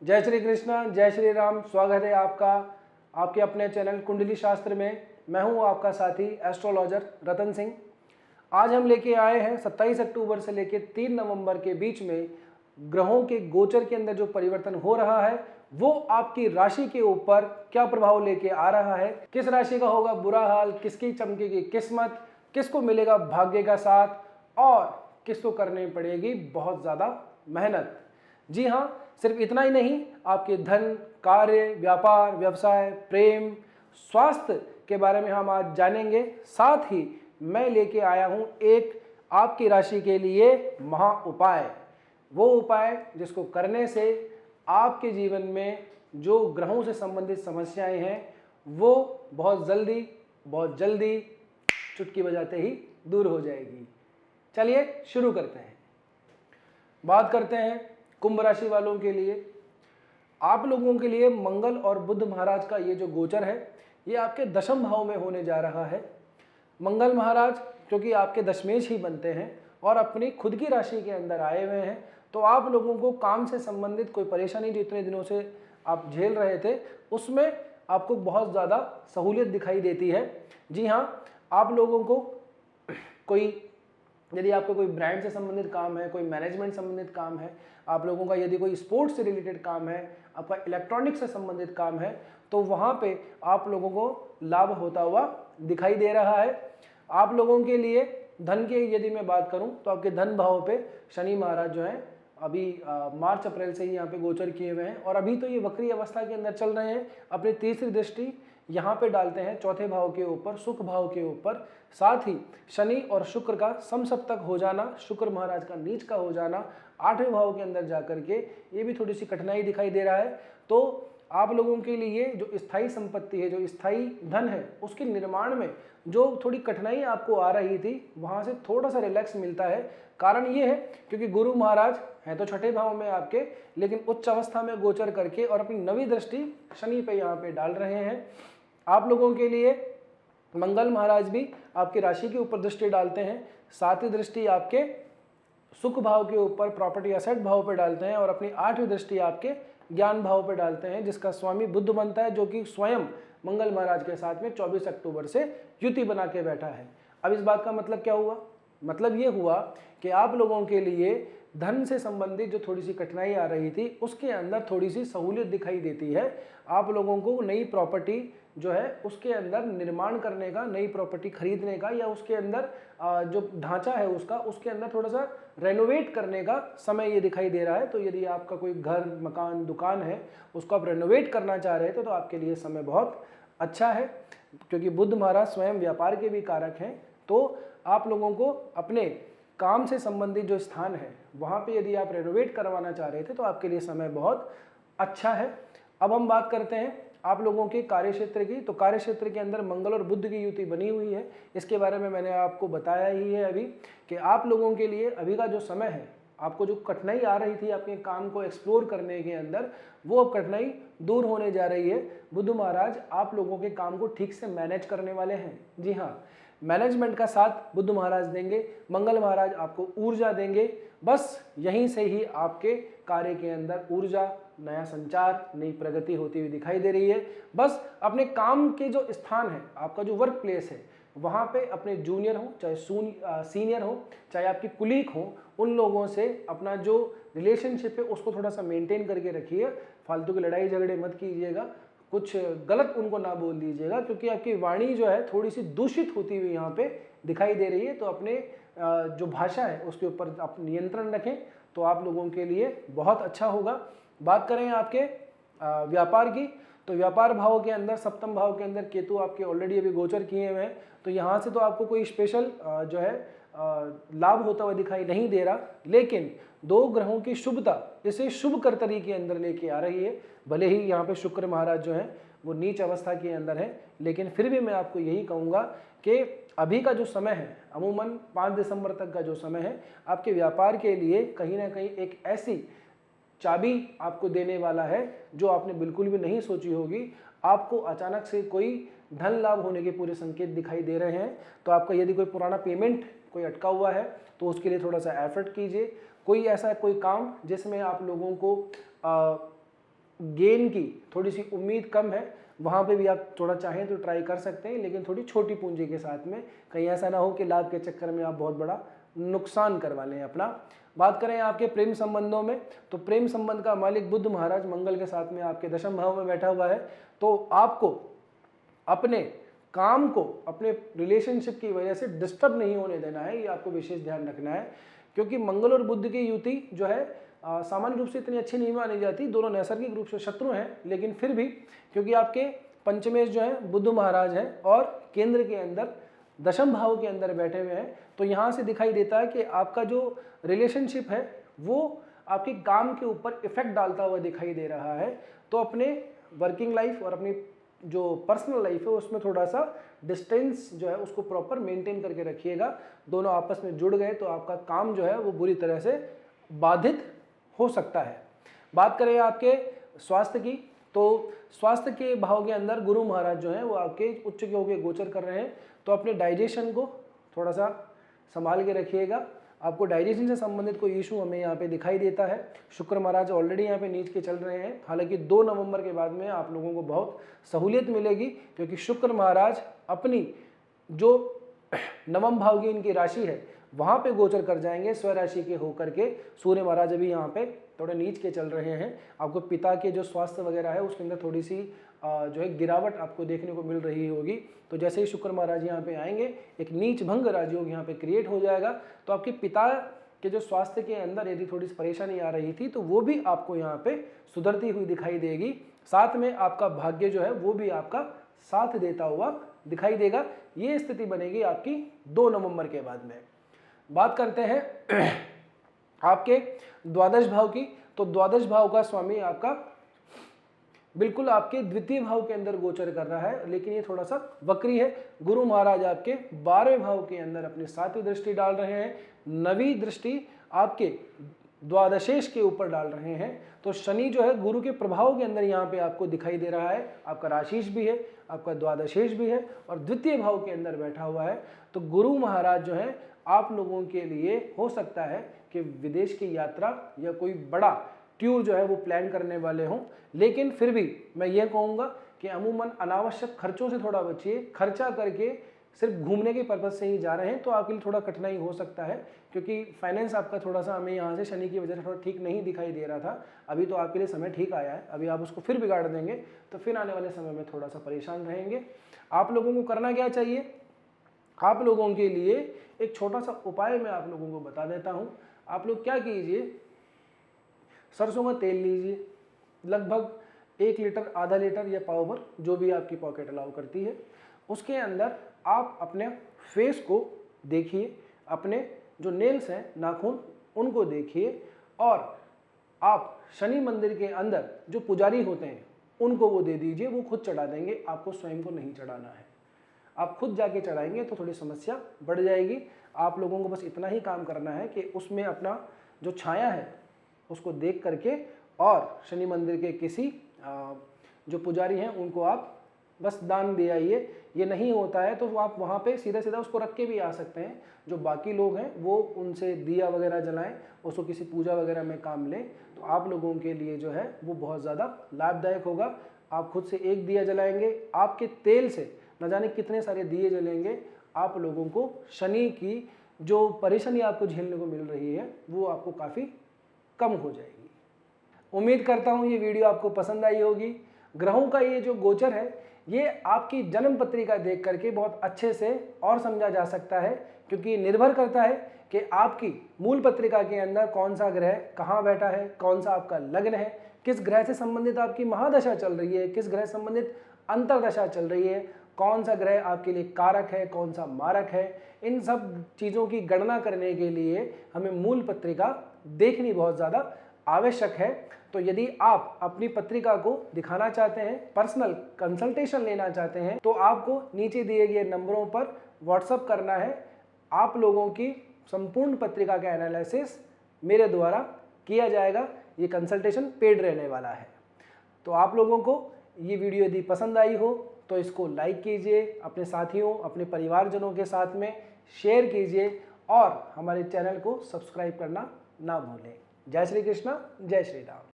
जय श्री कृष्ण, जय श्री राम। स्वागत है आपका आपके अपने चैनल कुंडली शास्त्र में। मैं हूं आपका साथी एस्ट्रोलॉजर रतन सिंह। आज हम लेके आए हैं 27 अक्टूबर से लेके 3 नवंबर के बीच में ग्रहों के गोचर के अंदर जो परिवर्तन हो रहा है वो आपकी राशि के ऊपर क्या प्रभाव लेके आ रहा है, किस राशि का होगा बुरा हाल, किसकी चमकेगी किस्मत, किसको मिलेगा भाग्य का साथ और किसको करनी पड़ेगी बहुत ज़्यादा मेहनत। जी हाँ, सिर्फ इतना ही नहीं, आपके धन, कार्य, व्यापार, व्यवसाय, प्रेम, स्वास्थ्य के बारे में हम आज जानेंगे। साथ ही मैं लेके आया हूं एक आपकी राशि के लिए महा उपाय, वो उपाय जिसको करने से आपके जीवन में जो ग्रहों से संबंधित समस्याएं हैं वो बहुत जल्दी चुटकी बजाते ही दूर हो जाएगी। चलिए शुरू करते हैं। बात करते हैं कुंभ राशि वालों के लिए। आप लोगों के लिए मंगल और बुध महाराज का ये जो गोचर है ये आपके दशम भाव में होने जा रहा है। मंगल महाराज क्योंकि आपके दशमेश ही बनते हैं और अपनी खुद की राशि के अंदर आए हुए हैं, तो आप लोगों को काम से संबंधित कोई परेशानी जो इतने दिनों से आप झेल रहे थे उसमें आपको बहुत ज़्यादा सहूलियत दिखाई देती है। जी हाँ, आप लोगों को यदि आपका कोई ब्रांड से संबंधित काम है, कोई मैनेजमेंट संबंधित काम है, आप लोगों का यदि कोई स्पोर्ट्स से रिलेटेड काम है, आपका इलेक्ट्रॉनिक्स से संबंधित काम है, तो वहाँ पे आप लोगों को लाभ होता हुआ दिखाई दे रहा है। आप लोगों के लिए धन की यदि मैं बात करूँ तो आपके धन भाव पे शनि महाराज जो हैं अभी मार्च अप्रैल से ही यहाँ पे गोचर किए हुए हैं और अभी तो ये वक्री अवस्था के अंदर चल रहे हैं। अपनी तीसरी दृष्टि यहाँ पे डालते हैं चौथे भाव के ऊपर, सुख भाव के ऊपर। साथ ही शनि और शुक्र का समसप्तक हो जाना, शुक्र महाराज का नीच का हो जाना 8वें भाव के अंदर जाकर के ये भी थोड़ी सी कठिनाई दिखाई दे रहा है। तो आप लोगों के लिए जो स्थायी संपत्ति है, जो स्थायी धन है, उसके निर्माण में जो थोड़ी कठिनाई आपको आ रही थी वहाँ से थोड़ा सा रिलैक्स मिलता है। कारण ये है क्योंकि गुरु महाराज हैं तो छठे भाव में आपके, लेकिन उच्च अवस्था में गोचर करके और अपनी नवी दृष्टि शनि पे यहाँ पे डाल रहे हैं। आप लोगों के लिए मंगल महाराज भी आपकी राशि के ऊपर दृष्टि डालते हैं, सातवीं दृष्टि आपके सुख भाव के ऊपर, प्रॉपर्टी एसेट भाव पे डालते हैं और अपनी 8वीं दृष्टि आपके ज्ञान भाव पे डालते हैं, जिसका स्वामी बुध बनता है, जो कि स्वयं मंगल महाराज के साथ में 24 अक्टूबर से युति बना के बैठा है। अब इस बात का मतलब क्या हुआ? मतलब ये हुआ कि आप लोगों के लिए धन से संबंधित जो थोड़ी सी कठिनाई आ रही थी उसके अंदर थोड़ी सी सहूलियत दिखाई देती है। आप लोगों को नई प्रॉपर्टी जो है उसके अंदर निर्माण करने का, नई प्रॉपर्टी खरीदने का या उसके अंदर जो ढांचा है उसके अंदर थोड़ा सा रेनोवेट करने का समय ये दिखाई दे रहा है। तो यदि आपका कोई घर, मकान, दुकान है उसको आप रेनोवेट करना चाह रहे थे तो आपके लिए समय बहुत अच्छा है, क्योंकि बुध महाराज स्वयं व्यापार के भी कारक हैं। तो आप लोगों को अपने काम से संबंधित जो स्थान है वहाँ पे यदि आप रेनोवेट करवाना चाह रहे थे तो आपके लिए समय बहुत अच्छा है। अब हम बात करते हैं आप लोगों के कार्यक्षेत्र की। तो कार्यक्षेत्र के अंदर मंगल और बुध की युति बनी हुई है, इसके बारे में मैंने आपको बताया ही है अभी कि आप लोगों के लिए अभी का जो समय है, आपको जो कठिनाई आ रही थी आपके काम को एक्सप्लोर करने के अंदर, वो अब कठिनाई दूर होने जा रही है। बुध महाराज आप लोगों के काम को ठीक से मैनेज करने वाले हैं। जी हाँ, मैनेजमेंट का साथ बुध महाराज देंगे, मंगल महाराज आपको ऊर्जा देंगे। बस यहीं से ही आपके कार्य के अंदर ऊर्जा, नया संचार, नई प्रगति होती हुई दिखाई दे रही है। बस अपने काम के जो स्थान है, आपका जो वर्क प्लेस है, वहाँ पे अपने जूनियर हो चाहे सीनियर हो चाहे आपकी कुलीग हो, उन लोगों से अपना जो रिलेशनशिप है उसको थोड़ा सा मेंटेन करके रखिए। फालतू की लड़ाई झगड़े मत कीजिएगा, कुछ गलत उनको ना बोल दीजिएगा, क्योंकि आपकी वाणी जो है थोड़ी सी दूषित होती हुई यहाँ पे दिखाई दे रही है। तो अपने जो भाषा है उसके ऊपर आप नियंत्रण रखें तो आप लोगों के लिए बहुत अच्छा होगा। बात करें आपके व्यापार की, तो व्यापार भाव के अंदर, सप्तम भाव के अंदर केतु आपके ऑलरेडी अभी गोचर किए हुए हैं, तो यहाँ से तो आपको कोई स्पेशल जो है लाभ होता हुआ दिखाई नहीं दे रहा, लेकिन दो ग्रहों की शुभता इसे शुभ कर्तरी के अंदर लेके आ रही है। भले ही यहाँ पे शुक्र महाराज जो है वो नीच अवस्था के अंदर है, लेकिन फिर भी मैं आपको यही कहूँगा कि अभी का जो समय है, अमूमन 5 दिसंबर तक का जो समय है, आपके व्यापार के लिए कहीं ना कहीं एक ऐसी चाबी आपको देने वाला है जो आपने बिल्कुल भी नहीं सोची होगी। आपको अचानक से कोई धन लाभ होने के पूरे संकेत दिखाई दे रहे हैं। तो आपका यदि कोई पुराना पेमेंट कोई अटका हुआ है तो उसके लिए थोड़ा सा एफर्ट कीजिए। कोई ऐसा कोई काम जिसमें आप लोगों को गेन की थोड़ी सी उम्मीद कम है, वहाँ पे भी आप थोड़ा चाहें तो ट्राई कर सकते हैं, लेकिन थोड़ी छोटी पूंजी के साथ में, कहीं ऐसा ना हो कि लाभ के चक्कर में आप बहुत बड़ा नुकसान करवा लें अपना। बात करें आपके प्रेम संबंधों में, तो प्रेम संबंध का मालिक बुध महाराज मंगल के साथ में आपके दशम भाव में बैठा हुआ है, तो आपको अपने काम को अपने रिलेशनशिप की वजह से डिस्टर्ब नहीं होने देना है, ये आपको विशेष ध्यान रखना है। क्योंकि मंगल और बुध की युति जो है सामान्य रूप से इतनी अच्छी नहीं मानी जाती, दोनों नैसर्गिक रूप से शत्रु हैं, लेकिन फिर भी क्योंकि आपके पंचमेश जो है बुध महाराज हैं और केंद्र के अंदर दशम भाव के अंदर बैठे हुए हैं, तो यहाँ से दिखाई देता है कि आपका जो रिलेशनशिप है वो आपके काम के ऊपर इफेक्ट डालता हुआ दिखाई दे रहा है। तो अपने वर्किंग लाइफ और अपनी जो पर्सनल लाइफ है उसमें थोड़ा सा डिस्टेंस जो है उसको प्रॉपर मेंटेन करके रखिएगा। दोनों आपस में जुड़ गए तो आपका काम जो है वो बुरी तरह से बाधित हो सकता है। बात करें आपके स्वास्थ्य की, तो स्वास्थ्य के भाव के अंदर गुरु महाराज जो हैं वो आपके उच्च योग के गोचर कर रहे हैं, तो अपने डाइजेशन को थोड़ा सा संभाल के रखिएगा। आपको डाइजेशन से संबंधित कोई इशू हमें यहाँ पे दिखाई देता है। शुक्र महाराज ऑलरेडी यहाँ पे नीच के चल रहे हैं, हालांकि 2 नवंबर के बाद में आप लोगों को बहुत सहूलियत मिलेगी, क्योंकि शुक्र महाराज अपनी जो नवम भाव की इनकी राशि है वहाँ पे गोचर कर जाएंगे स्व राशि के होकर के। सूर्य महाराज अभी यहाँ पे थोड़े नीच के चल रहे हैं। आपको पिता के जो स्वास्थ्य वगैरह है उसके अंदर थोड़ी सी जो है गिरावट आपको देखने को मिल रही होगी। तो जैसे ही शुक्र महाराज यहाँ पे आएंगे एक नीच भंग राजयोग यहाँ पे क्रिएट हो जाएगा, तो आपके पिता के जो स्वास्थ्य के अंदर यदि थोड़ी सी परेशानी आ रही थी तो वो भी आपको यहाँ पे सुधरती हुई दिखाई देगी। साथ में आपका भाग्य जो है वो भी आपका साथ देता हुआ दिखाई देगा। ये स्थिति बनेगी आपकी 2 नवंबर के बाद में। बात करते हैं आपके द्वादश भाव की, तो द्वादश भाव का स्वामी आपका बिल्कुल आपके द्वितीय भाव के अंदर गोचर कर रहा है, लेकिन ये थोड़ा सा वक्री है। गुरु महाराज आपके 12वें भाव के अंदर अपनी 7वीं दृष्टि डाल रहे हैं, 9वीं दृष्टि आपके द्वादशेश के ऊपर डाल रहे हैं। तो शनि जो है गुरु के प्रभाव के अंदर यहाँ पे आपको दिखाई दे रहा है। आपका राशिश भी है, आपका द्वादशेश भी है और द्वितीय भाव के अंदर बैठा हुआ है। तो गुरु महाराज जो है आप लोगों के लिए हो सकता है कि विदेश की यात्रा या कोई बड़ा टूर जो है वो प्लान करने वाले हों, लेकिन फिर भी मैं ये कहूँगा कि अमूमन अनावश्यक खर्चों से थोड़ा बचिए। खर्चा करके सिर्फ घूमने के पर्पज़ से ही जा रहे हैं तो आपके लिए थोड़ा कठिनाई हो सकता है, क्योंकि फाइनेंस आपका थोड़ा सा हमें यहाँ से शनि की वजह से थोड़ा ठीक नहीं दिखाई दे रहा था। अभी तो आपके लिए समय ठीक आया है, अभी आप उसको फिर बिगाड़ देंगे तो फिर आने वाले समय में थोड़ा सा परेशान रहेंगे। आप लोगों को करना क्या चाहिए, आप लोगों के लिए एक छोटा सा उपाय मैं आप लोगों को बता देता हूँ। आप लोग क्या कीजिए, सरसों का तेल लीजिए, लगभग 1 लीटर, आधा लीटर या पाव भर, जो भी आपकी पॉकेट अलाउ करती है। उसके अंदर आप अपने फेस को देखिए, अपने जो नेल्स हैं, नाखून, उनको देखिए, और आप शनि मंदिर के अंदर जो पुजारी होते हैं उनको वो दे दीजिए, वो खुद चढ़ा देंगे, आपको स्वयं को नहीं चढ़ाना है। आप खुद जाके चढ़ाएंगे तो थोड़ी समस्या बढ़ जाएगी। आप लोगों को बस इतना ही काम करना है कि उसमें अपना जो छाया है उसको देख करके, और शनि मंदिर के किसी जो पुजारी हैं उनको आप बस दान दे आइए। ये नहीं होता है तो आप वहाँ पे सीधा सीधा उसको रख के भी आ सकते हैं। जो बाकी लोग हैं वो उनसे दिया वगैरह जलाएं, उसको किसी पूजा वगैरह में काम लें, तो आप लोगों के लिए जो है वो बहुत ज़्यादा लाभदायक होगा। आप खुद से 1 दिया जलाएंगे, आपके तेल से न जाने कितने सारे दिए जलेंगे। आप लोगों को शनि की जो परेशानी आपको झेलने को मिल रही है वो आपको काफ़ी कम हो जाएगी। उम्मीद करता हूँ ये वीडियो आपको पसंद आई होगी। ग्रहों का ये जो गोचर है ये आपकी जन्म पत्रिका देख करके बहुत अच्छे से और समझा जा सकता है, क्योंकि निर्भर करता है कि आपकी मूल पत्रिका के अंदर कौन सा ग्रह कहाँ बैठा है, कौन सा आपका लग्न है, किस ग्रह से संबंधित आपकी महादशा चल रही है, किस ग्रह से संबंधित अंतरदशा चल रही है, कौन सा ग्रह आपके लिए कारक है, कौन सा मारक है। इन सब चीज़ों की गणना करने के लिए हमें मूल पत्रिका देखनी बहुत ज़्यादा आवश्यक है। तो यदि आप अपनी पत्रिका को दिखाना चाहते हैं, पर्सनल कंसल्टेशन लेना चाहते हैं, तो आपको नीचे दिए गए नंबरों पर व्हाट्सएप करना है। आप लोगों की संपूर्ण पत्रिका का एनालिसिस मेरे द्वारा किया जाएगा। ये कंसल्टेशन पेड रहने वाला है। तो आप लोगों को ये वीडियो यदि पसंद आई हो तो इसको लाइक कीजिए, अपने साथियों, अपने परिवारजनों के साथ में शेयर कीजिए और हमारे चैनल को सब्सक्राइब करना ना भूलें। जय श्री कृष्णा, जय श्री राम।